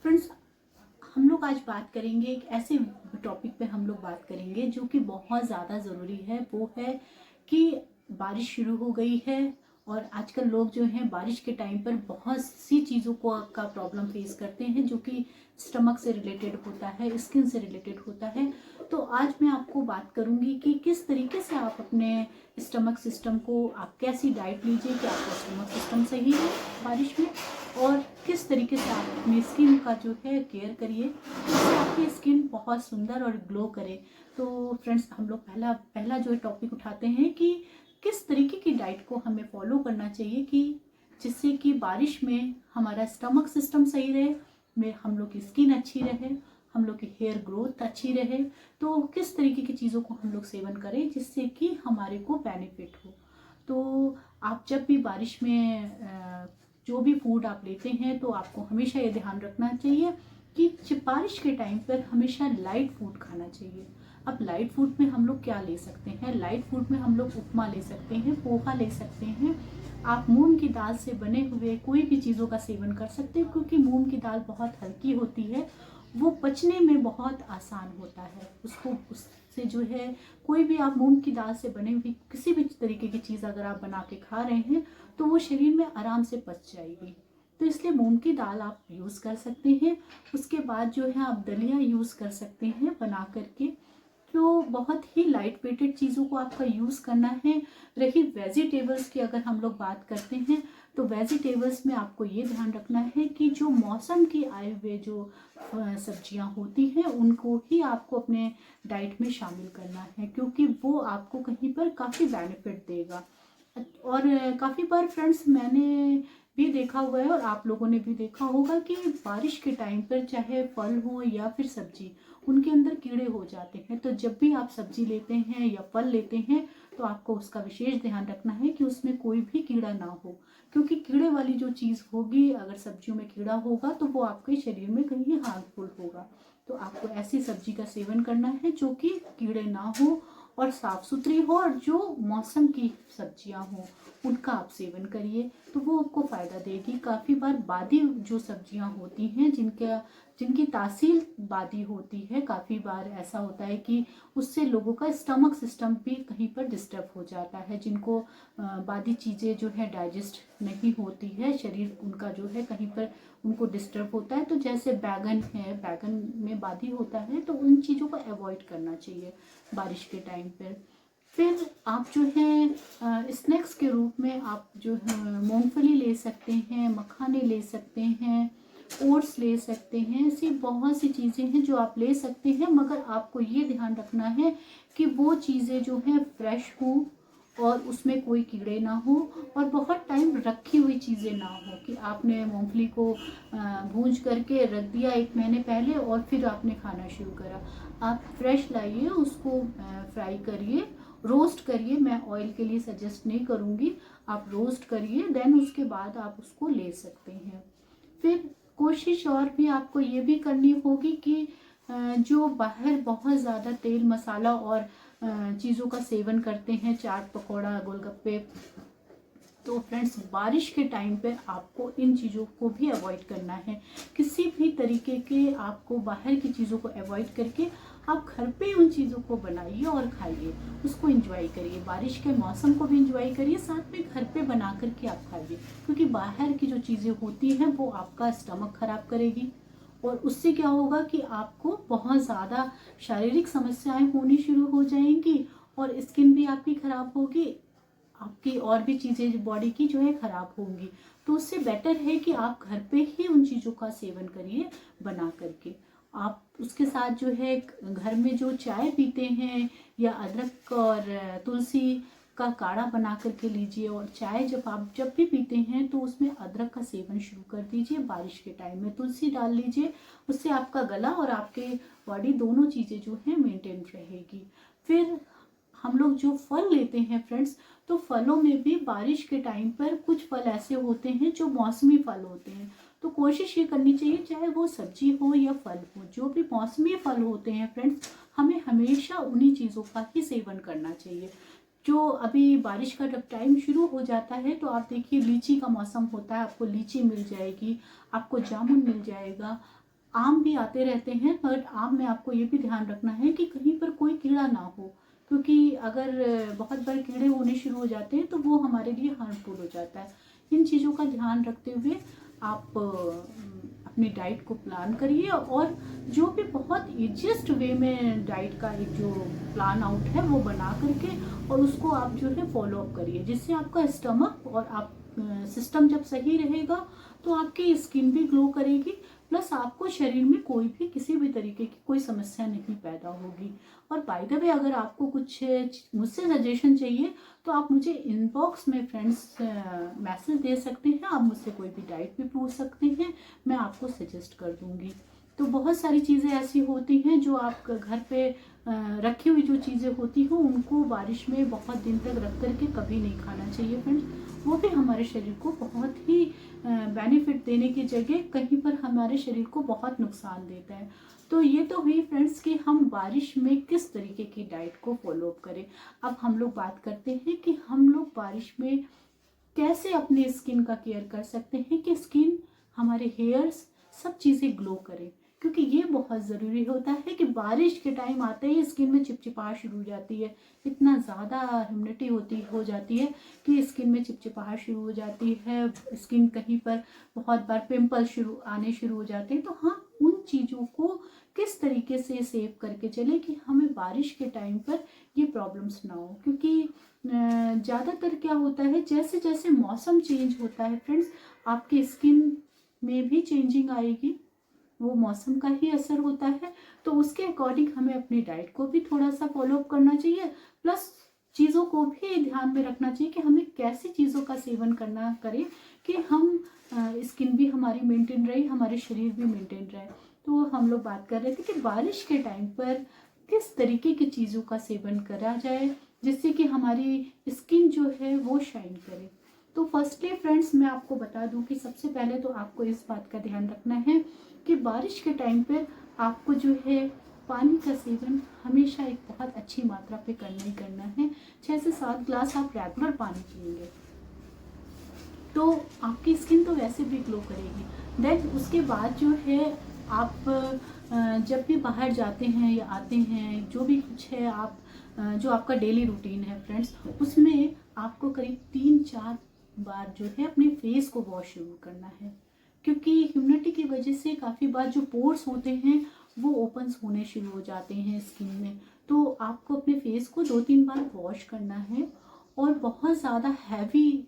Friends, हम लोग आज बात करेंगे एक ऐसे टॉपिक पे हम लोग बात करेंगे जो कि बहुत ज़्यादा ज़रूरी है। वो है कि बारिश शुरू हो गई है और आजकल लोग जो हैं बारिश के टाइम पर बहुत सी चीज़ों को का प्रॉब्लम फेस करते हैं जो कि स्टमक से रिलेटेड होता है, स्किन से रिलेटेड होता है। तो आज मैं आपको बात करूंगी कि किस तरीके से आप अपने स्टमक सिस्टम को, आप कैसी डाइट लीजिए कि आपका स्टमक सिस्टम सही है बारिश में, और किस तरीके से आप अपनी स्किन का जो है केयर करिए जिससे आपकी स्किन बहुत सुंदर और ग्लो करे। तो फ्रेंड्स, हम लोग पहला पहला जो टॉपिक उठाते हैं कि किस तरीके की डाइट को हमें फॉलो करना चाहिए कि जिससे कि बारिश में हमारा स्टमक सिस्टम सही रहे, में हम लोग की स्किन अच्छी रहे, हम लोग की हेयर ग्रोथ अच्छी रहे। तो किस तरीके की चीज़ों को हम लोग सेवन करें जिससे कि हमारे को बेनिफिट हो। तो आप जब भी बारिश में जो भी फूड आप लेते हैं तो आपको हमेशा ये ध्यान रखना चाहिए कि बारिश के टाइम पर हमेशा लाइट फूड खाना चाहिए। अब लाइट फूड में हम लोग क्या ले सकते हैं? लाइट फूड में हम लोग उपमा ले सकते हैं, पोहा ले सकते हैं। आप मूंग की दाल से बने हुए कोई भी चीज़ों का सेवन कर सकते हैं क्योंकि मूंग की दाल बहुत हल्की होती है, वो पचने में बहुत आसान होता है। उसको उससे जो है कोई भी आप मूंग की दाल से बने हुई किसी भी तरीके की चीज़ अगर आप बना के खा रहे हैं तो वो शरीर में आराम से पच जाएगी। तो इसलिए मूंग की दाल आप यूज़ कर सकते हैं। उसके बाद जो है आप दलिया यूज़ कर सकते हैं बना करके। तो बहुत ही लाइट वेटेड चीज़ों को आपका यूज़ करना है। रही वेजिटेबल्स की अगर हम लोग बात करते हैं तो वेजिटेबल्स में आपको ये ध्यान रखना है कि जो मौसम की आए हुए जो सब्जियां होती हैं उनको ही आपको अपने डाइट में शामिल करना है क्योंकि वो आपको कहीं पर काफ़ी बेनिफिट देगा। और काफ़ी बार फ्रेंड्स मैंने भी देखा हुआ है और आप लोगों ने भी देखा होगा कि बारिश के टाइम पर चाहे फल हो या फिर सब्जी, उनके अंदर कीड़े हो जाते हैं। तो जब भी आप सब्जी लेते हैं या फल लेते हैं तो आपको उसका विशेष ध्यान रखना है कि उसमें कोई भी कीड़ा ना हो क्योंकि कीड़े वाली जो चीज़ होगी, अगर सब्जियों में कीड़ा होगा तो वो आपके शरीर में कहीं हार्मफुल होगा। तो आपको ऐसी सब्जी का सेवन करना है जो कि कीड़े ना हो और साफ सुथरी हो और जो मौसम की सब्जियां हो उनका आप सेवन करिए तो वो आपको फ़ायदा देगी। काफ़ी बार बादी जो सब्जियां होती हैं जिनकी तासीर बादी होती है, काफ़ी बार ऐसा होता है कि उससे लोगों का स्टमक सिस्टम भी कहीं पर डिस्टर्ब हो जाता है। जिनको बादी चीज़ें जो है डाइजेस्ट नहीं होती है, शरीर उनका जो है कहीं पर उनको डिस्टर्ब होता है। तो जैसे बैगन है, बैगन में बादी होता है तो उन चीज़ों को अवॉइड करना चाहिए बारिश के टाइम पर। फिर आप जो है स्नैक्स के रूप में आप जो है मूंगफली ले सकते हैं, मखाने ले सकते हैं, ओट्स ले सकते हैं। ऐसी बहुत सी चीज़ें हैं जो आप ले सकते हैं, मगर आपको ये ध्यान रखना है कि वो चीज़ें जो हैं फ्रेश हों और उसमें कोई कीड़े ना हो और बहुत टाइम रखी हुई चीज़ें ना हो कि आपने मूंगफली को भूंज करके रख दिया 1 महीने पहले और फिर आपने खाना शुरू करा। आप फ्रेश लाइए, उसको फ्राई करिए, रोस्ट करिए। मैं ऑयल के लिए सजेस्ट नहीं करूँगी, आप रोस्ट करिए, देन उसके बाद आप उसको ले सकते हैं। फिर कोशिश और भी आपको ये भी करनी होगी कि जो बाहर बहुत ज़्यादा तेल मसाला और चीज़ों का सेवन करते हैं, चाट पकौड़ा, गोलगप्पे, तो फ्रेंड्स बारिश के टाइम पे आपको इन चीज़ों को भी अवॉइड करना है। किसी भी तरीके के आपको बाहर की चीज़ों को अवॉइड करके आप घर पे उन चीज़ों को बनाइए और खाइए, उसको एंजॉय करिए। बारिश के मौसम को भी एंजॉय करिए, साथ में घर पे बना करके आप खाइए क्योंकि बाहर की जो चीज़ें होती हैं वो आपका स्टमक खराब करेगी और उससे क्या होगा कि आपको बहुत ज़्यादा शारीरिक समस्याएं होनी शुरू हो जाएंगी और स्किन भी आपकी खराब होगी, आपकी और भी चीज़ें बॉडी की जो है खराब होंगी। तो उससे बेटर है कि आप घर पे ही उन चीज़ों का सेवन करिए बना करके। आप उसके साथ जो है घर में जो चाय पीते हैं या अदरक और तुलसी का काढ़ा बना करके लीजिए और चाय जब भी पीते हैं तो उसमें अदरक का सेवन शुरू कर दीजिए। बारिश के टाइम में तुलसी डाल लीजिए, उससे आपका गला और आपके बॉडी दोनों चीज़ें जो है मेंटेन रहेगी। फिर हम लोग जो फल लेते हैं फ्रेंड्स, तो फलों में भी बारिश के टाइम पर कुछ फल ऐसे होते हैं जो मौसमी फल होते हैं। तो कोशिश ये करनी चाहिए, चाहे वो सब्जी हो या फल हो, जो भी मौसमी फल होते हैं फ्रेंड्स, हमें हमेशा उन्हीं चीज़ों का ही सेवन करना चाहिए। जो अभी बारिश का जब टाइम शुरू हो जाता है तो आप देखिए लीची का मौसम होता है, आपको लीची मिल जाएगी, आपको जामुन मिल जाएगा, आम भी आते रहते हैं, बट आम में आपको ये भी ध्यान रखना है कि कहीं पर कोई कीड़ा ना हो, क्योंकि अगर बहुत बार कीड़े होने शुरू हो जाते हैं तो वो हमारे लिए हार्मफुल हो जाता है। इन चीज़ों का ध्यान रखते हुए आप अपनी डाइट को प्लान करिए, और जो भी बहुत ईजीएस्ट वे में डाइट का एक जो प्लान आउट है वो बना करके और उसको आप जो है फॉलो अप करिए, जिससे आपका स्टमक और आप सिस्टम जब सही रहेगा तो आपकी स्किन भी ग्लो करेगी, प्लस आपको शरीर में कोई भी किसी भी तरीके की कोई समस्या नहीं पैदा होगी। और बाय द वे, अगर आपको कुछ मुझसे सजेशन चाहिए तो आप मुझे इनबॉक्स में फ्रेंड्स मैसेज दे सकते हैं, आप मुझसे कोई भी डाइट भी पूछ सकते हैं, मैं आपको सजेस्ट कर दूंगी। तो बहुत सारी चीज़ें ऐसी होती हैं जो आप घर पे रखी हुई जो चीज़ें होती हैं उनको बारिश में बहुत दिन तक रख करके कभी नहीं खाना चाहिए फ्रेंड्स, वो भी हमारे शरीर को बहुत ही बेनिफिट देने की जगह कहीं पर हमारे शरीर को बहुत नुकसान देता है। तो ये तो हुई फ्रेंड्स कि हम बारिश में किस तरीके की डाइट को फॉलो अप करें। अब हम लोग बात करते हैं कि हम लोग बारिश में कैसे अपने स्किन का केयर कर सकते हैं कि स्किन, हमारे हेयर्स, सब चीज़ें ग्लो करें, क्योंकि ये बहुत ज़रूरी होता है कि बारिश के टाइम आते ही स्किन में चिपचिपाहट शुरू हो जाती है, इतना ज़्यादा ह्यूमिडिटी हो जाती है कि स्किन में चिपचिपाहट शुरू हो जाती है, स्किन कहीं पर बहुत बार पिंपल आने शुरू हो जाते हैं। तो हाँ, उन चीज़ों को किस तरीके से सेव करके चले कि हमें बारिश के टाइम पर ये प्रॉब्लम्स ना हो, क्योंकि ज़्यादातर क्या होता है, जैसे जैसे मौसम चेंज होता है फ्रेंड्स, आपकी स्किन में भी चेंजिंग आएगी, वो मौसम का ही असर होता है। तो उसके अकॉर्डिंग हमें अपनी डाइट को भी थोड़ा सा फॉलो अप करना चाहिए, प्लस चीज़ों को भी ध्यान में रखना चाहिए कि हमें कैसी चीज़ों का सेवन करना करें कि हम स्किन भी हमारी मेंटेन रहे, हमारे शरीर भी मेंटेन रहे। तो हम लोग बात कर रहे थे कि बारिश के टाइम पर किस तरीके की चीज़ों का सेवन करा जाए जिससे कि हमारी स्किन जो है वो शाइन करे। तो फर्स्टली फ्रेंड्स, मैं आपको बता दूं कि सबसे पहले तो आपको इस बात का ध्यान रखना है कि बारिश के टाइम पे आपको जो है पानी का सेवन हमेशा एक बहुत अच्छी मात्रा पे करना ही करना है। 6 से 7 ग्लास आप रेगुलर पानी पिएंगे तो आपकी स्किन तो वैसे भी ग्लो करेगी। देन उसके बाद जो है आप जब भी बाहर जाते हैं या आते हैं, जो भी कुछ है आप जो आपका डेली रूटीन है फ्रेंड्स, उसमें आपको करीब 3-4 बार जो है अपने फेस को वॉश जरूर करना है, क्योंकि ह्यूमिडिटी की वजह से काफ़ी बार जो पोर्स होते हैं वो ओपन होने शुरू हो जाते हैं स्किन में। तो आपको अपने फेस को 2-3 बार वॉश करना है, और बहुत ज़्यादा हैवी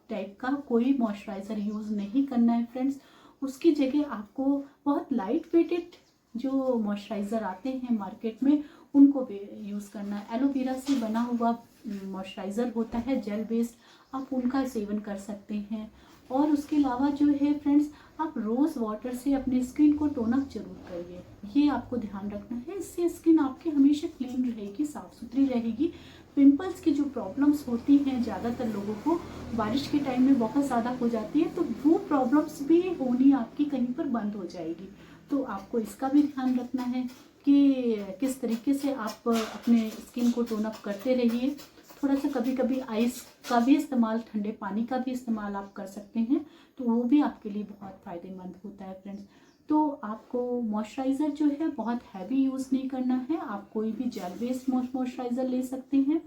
टाइप का कोई मॉइस्चराइज़र यूज़ नहीं करना है फ्रेंड्स। उसकी जगह आपको बहुत लाइट वेटेड जो मॉइस्चराइज़र आते हैं मार्केट में उनको भी यूज़ करना है। एलोवेरा से बना हुआ मॉइस्चराइज़र होता है जेल बेस्ड, आप उनका सेवन कर सकते हैं। और उसके अलावा जो है फ्रेंड्स, आप रोज़ वाटर से अपनी स्किन को टोन अप जरूर करिए, ये आपको ध्यान रखना है। इससे स्किन आपकी हमेशा क्लीन रहेगी, साफ़ सुथरी रहेगी। पिंपल्स की जो प्रॉब्लम्स होती हैं ज़्यादातर लोगों को बारिश के टाइम में बहुत ज़्यादा हो जाती है, तो वो प्रॉब्लम्स भी होनी आपकी कहीं पर बंद हो जाएगी। तो आपको इसका भी ध्यान रखना है कि किस तरीके से आप अपने स्किन को टोन अप करते रहिए। थोड़ा सा कभी कभी आइस का भी इस्तेमाल, ठंडे पानी का भी इस्तेमाल आप कर सकते हैं, तो वो भी आपके लिए बहुत फ़ायदेमंद होता है फ्रेंड्स। तो आपको मॉइस्चराइज़र जो है बहुत हैवी यूज़ नहीं करना है, आप कोई भी जेल बेस्ड मॉइस्चराइज़र ले सकते हैं।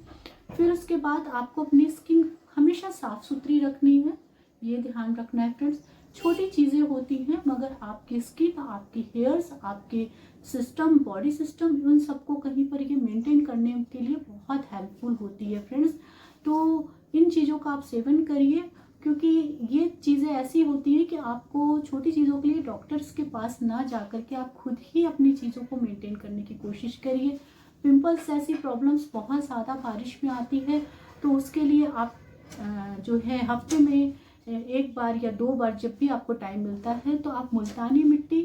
फिर उसके बाद आपको अपनी स्किन हमेशा साफ़ सुथरी रखनी है, ये ध्यान रखना है फ्रेंड्स। छोटी चीज़ें होती हैं मगर आपकी स्किन, आपकी हेयर्स, आपके सिस्टम, बॉडी सिस्टम, उन सबको कहीं पर ये मेंटेन करने के लिए बहुत हेल्पफुल होती है फ्रेंड्स। तो इन चीज़ों का आप सेवन करिए, क्योंकि ये चीज़ें ऐसी होती हैं कि आपको छोटी चीज़ों के लिए डॉक्टर्स के पास ना जा कर के आप खुद ही अपनी चीज़ों को मेंटेन करने की कोशिश करिए। पिंपल्स ऐसी प्रॉब्लम्स बहुत ज़्यादा बारिश में आती है, तो उसके लिए आप जो है हफ्ते में 1 बार या 2 बार जब भी आपको टाइम मिलता है तो आप मुल्तानी मिट्टी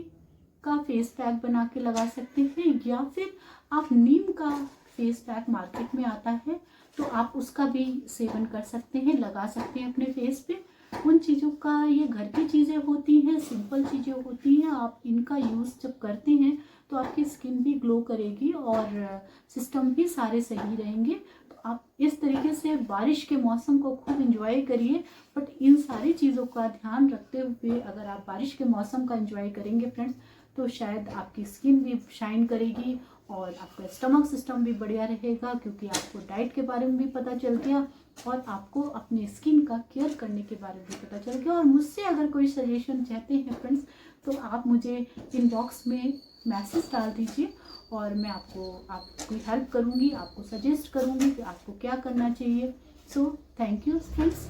का फेस पैक बना के लगा सकते हैं, या फिर आप नीम का फेस पैक मार्केट में आता है तो आप उसका भी सेवन कर सकते हैं, लगा सकते हैं अपने फेस पे। उन चीज़ों का, ये घर की चीज़ें होती हैं, सिंपल चीज़ें होती हैं, आप इनका यूज़ जब करते हैं तो आपकी स्किन भी ग्लो करेगी और सिस्टम भी सारे सही रहेंगे। तो आप इस तरीके से बारिश के मौसम को खूब एंजॉय करिए। बट इन सारी चीज़ों का ध्यान रखते हुए अगर आप बारिश के मौसम का एंजॉय करेंगे फ्रेंड्स, तो शायद आपकी स्किन भी शाइन करेगी और आपका स्टमक सिस्टम भी बढ़िया रहेगा, क्योंकि आपको डाइट के बारे में भी पता चल गया और आपको अपनी स्किन का केयर करने के बारे में भी पता चल गया। और मुझसे अगर कोई सजेशन चाहते हैं फ्रेंड्स, तो आप मुझे इनबॉक्स में मैसेज डाल दीजिए और मैं आपकी हेल्प करूँगी, आपको सजेस्ट करूँगी कि आपको क्या करना चाहिए। So thank you friends.